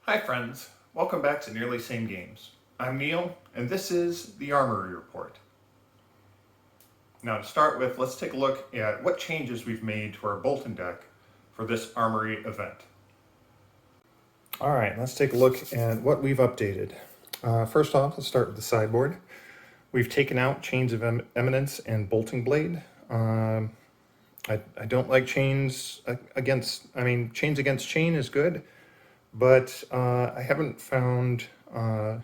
Hi friends, welcome back to Nearly Same Games. I'm Neil, and this is the Armory Report. Now to start with, let's take a look at what changes we've made to our Boltyn deck for this Armory event. Alright, let's take a look at what we've updated. First off, let's start with the sideboard. We've taken out Chains of Eminence and Bolting Blade. I don't like chains chains against chain is good, but I haven't found a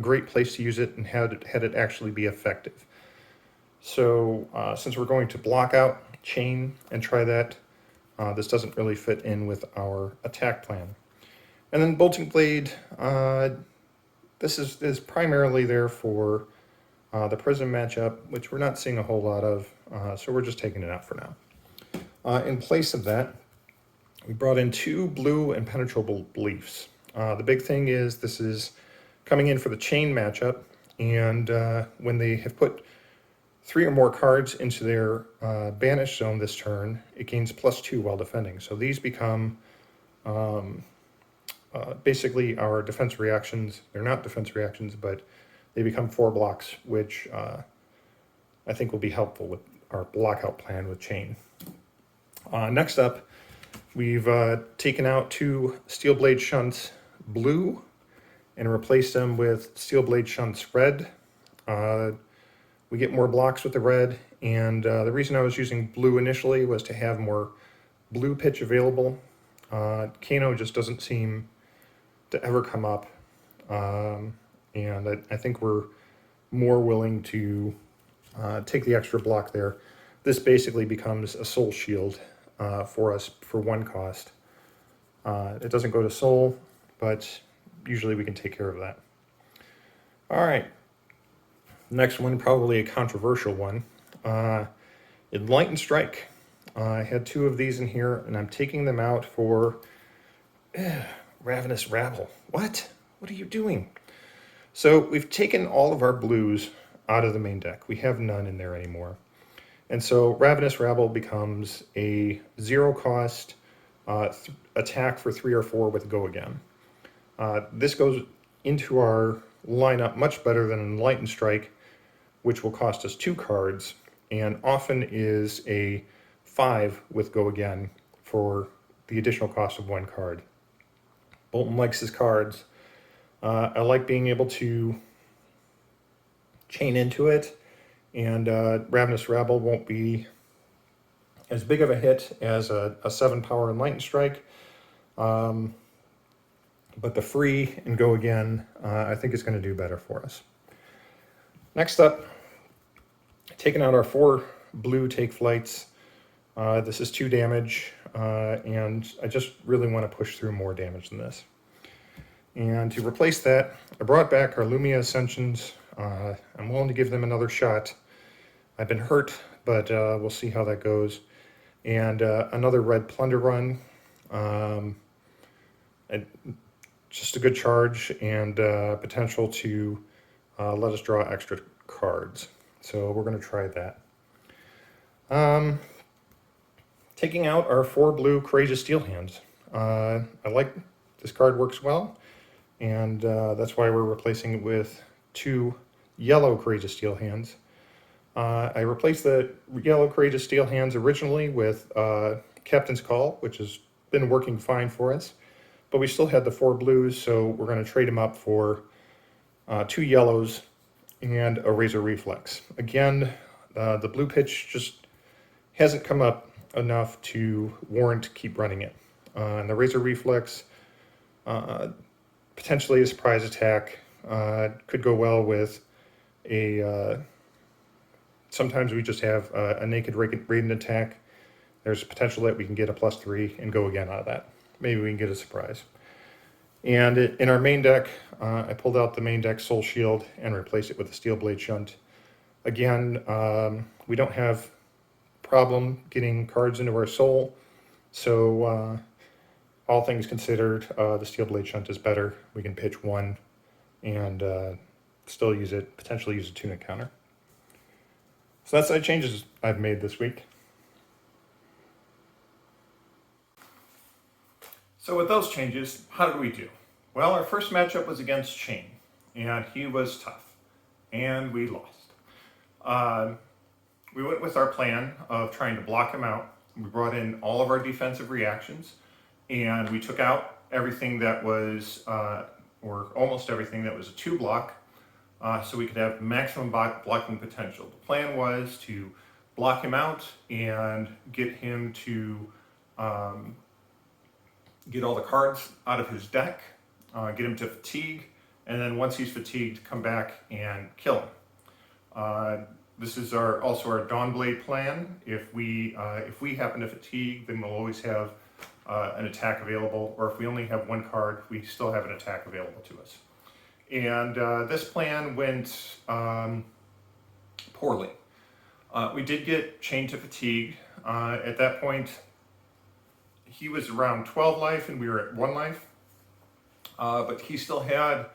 great place to use it and had it actually be effective. So since we're going to block out chain and try that, this doesn't really fit in with our attack plan. And then Bolting Blade, this is primarily there for the Prism matchup, which we're not seeing a whole lot of, so we're just taking it out for now. In place of that, we brought in 2 blue impenetrable beliefs. The big thing is this is coming in for the chain matchup, and when they have put 3 or more cards into their banish zone this turn, it gains +2 while defending. So these become basically our defense reactions. They're not defense reactions, but they become 4 blocks, which I think will be helpful with our blockout plan with chain. Next up, we've taken out 2 Steel Blade Shunts blue and replaced them with Steel Blade Shunts red. We get more blocks with the red, and the reason I was using blue initially was to have more blue pitch available. Kano just doesn't seem to ever come up, and I think we're more willing to take the extra block there. This basically becomes a soul shield for us for 1 cost. It doesn't go to soul, but usually we can take care of that. All right, next one, probably a controversial one. Enlightened Strike. I had 2 of these in here, and I'm taking them out for Ravenous Rabble. What are you doing? So we've taken all of our blues out of the main deck. We have none in there anymore. And so Ravenous Rabble becomes a 0 cost attack for 3 or 4 with Go Again. This goes into our lineup much better than Enlightened Strike, which will cost us 2 cards, and often is a 5 with Go Again for the additional cost of 1 card. Boltyn likes his cards. I like being able to chain into it, and Ravenous Rabble won't be as big of a hit as a 7 power Enlightened Strike. But the free and Go Again, I think is going to do better for us. Next up, taking out our 4 blue Take Flights. This is 2 damage, and I just really want to push through more damage than this. And to replace that, I brought back our Lumia Ascensions. I'm willing to give them another shot. I've been hurt, but we'll see how that goes. And another red Plunder Run. And just a good charge and potential to let us draw extra cards. So we're going to try that. Taking out our 4 blue Courageous Steel Hands. I like this card, works well, and that's why we're replacing it with 2 yellow Courageous Steel Hands. I replaced the yellow Courageous Steel Hands originally with Captain's Call, which has been working fine for us, but we still had the 4 blues, so we're going to trade them up for 2 yellows and a Razor Reflex. Again, the blue pitch just hasn't come up enough to warrant keep running it. And the Razor Reflex, potentially a surprise attack, could go well with a... sometimes we just have a naked Radiant attack. There's potential that we can get a +3 and Go Again out of that. Maybe we can get a surprise. And in our main deck, I pulled out the main deck Soul Shield and replaced it with a Steel Blade Shunt. Again, we don't have problem getting cards into our soul, so all things considered, the Steel Blade Shunt is better. We can pitch 1 and still use it, potentially use a Tunic counter. So that's the changes I've made this week. So with those changes, how did we do? Well, our first matchup was against Shane, and he was tough, and we lost. Uh, we went with our plan of trying to block him out. We brought in all of our defensive reactions, and we took out everything that was, or almost everything that was a 2-block, so we could have maximum blocking potential. The plan was to block him out and get him to get all the cards out of his deck, get him to fatigue, and then once he's fatigued, come back and kill him. This is also our Dawnblade plan. If we happen to fatigue, then we'll always have an attack available, or if we only have one card, we still have an attack available to us. And this plan went poorly. We did get chained to fatigue. At that point, he was around 12 life and we were at 1 life. But he still had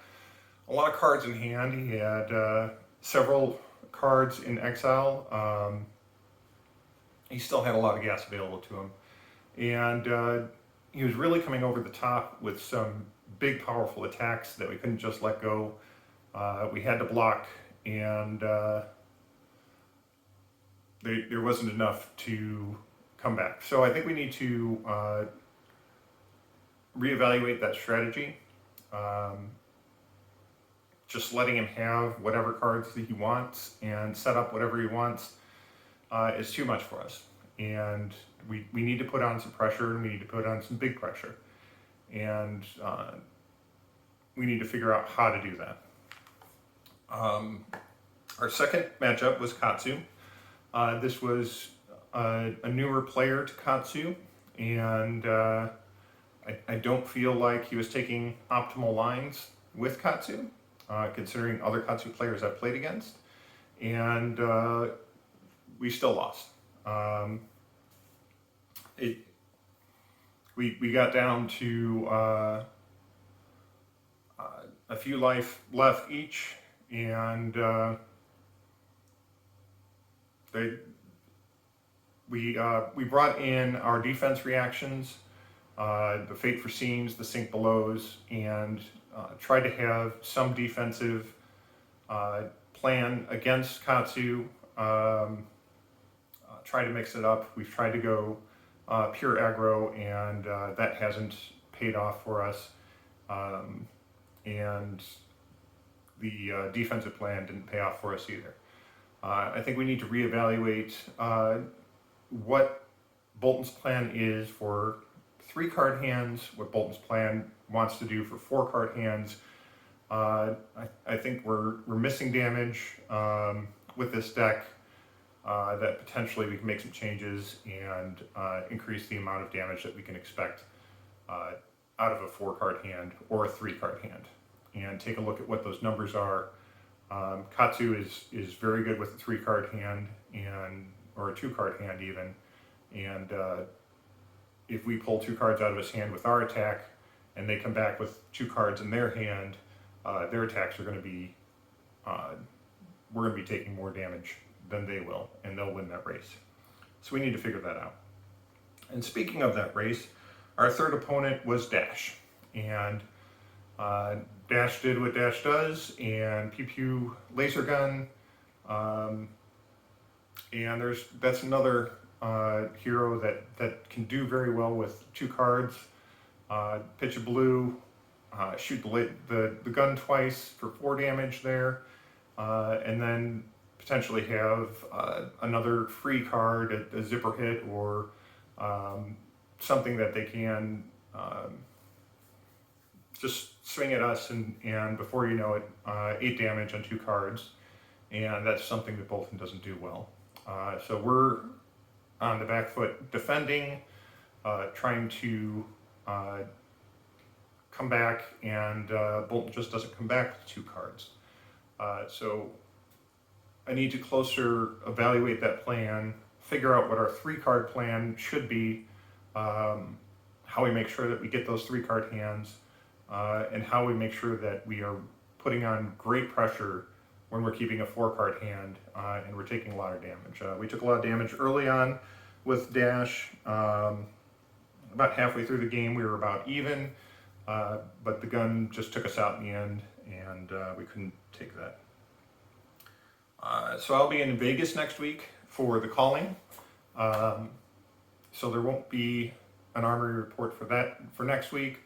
a lot of cards in hand. He had several cards in exile. He still had a lot of gas available to him. And he was really coming over the top with some big, powerful attacks that we couldn't just let go. We had to block, and there wasn't enough to come back. So I think we need to reevaluate that strategy. Just letting him have whatever cards that he wants and set up whatever he wants is too much for us. And we need to put on some pressure, and we need to put on some big pressure. And we need to figure out how to do that. Our second matchup was Katsu. This was a newer player to Katsu, and I don't feel like he was taking optimal lines with Katsu, considering other Katsu players I've played against, and we still lost. We got down to a few life left each, and we brought in our defense reactions, the Fate for Scenes, the Sink Belows, and tried to have some defensive plan against Katsu. Try to mix it up. We've tried to go pure aggro, and that hasn't paid off for us. And the defensive plan didn't pay off for us either. I think we need to reevaluate what Boltyn's plan is for 3-card hands, what Boltyn's plan wants to do for 4-card hands. I think we're missing damage with this deck. That potentially we can make some changes and increase the amount of damage that we can expect out of a 4-card hand or a 3-card hand, and take a look at what those numbers are. Katsu is very good with a 3-card hand or a 2-card hand even, and if we pull 2 cards out of his hand with our attack and they come back with 2 cards in their hand, their attacks are going to be we're going to be taking more damage than they will, and they'll win that race. So we need to figure that out. And speaking of that race, our third opponent was Dash, and Dash did what Dash does, and Pew Pew Laser Gun, and that's another hero that can do very well with 2 cards. Pitch a blue, shoot the gun twice for 4 damage there, and then potentially have another free card, a zipper hit, or something that they can just swing at us, and before you know it, 8 damage on 2 cards, and that's something that Boltyn doesn't do well. So we're on the back foot defending, trying to come back, and Boltyn just doesn't come back with 2 cards. So I need to closer evaluate that plan, figure out what our 3-card plan should be, how we make sure that we get those 3-card hands, and how we make sure that we are putting on great pressure when we're keeping a 4-card hand and we're taking a lot of damage. We took a lot of damage early on with Dash. about halfway through the game, we were about even, but the gun just took us out in the end, and we couldn't take that. So I'll be in Vegas next week for the calling. So there won't be an Armory report for that for next week,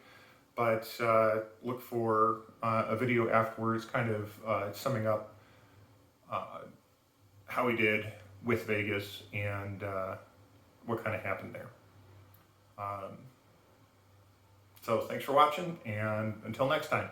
but look for a video afterwards, kind of summing up how we did with Vegas and what kind of happened there. So thanks for watching, and until next time.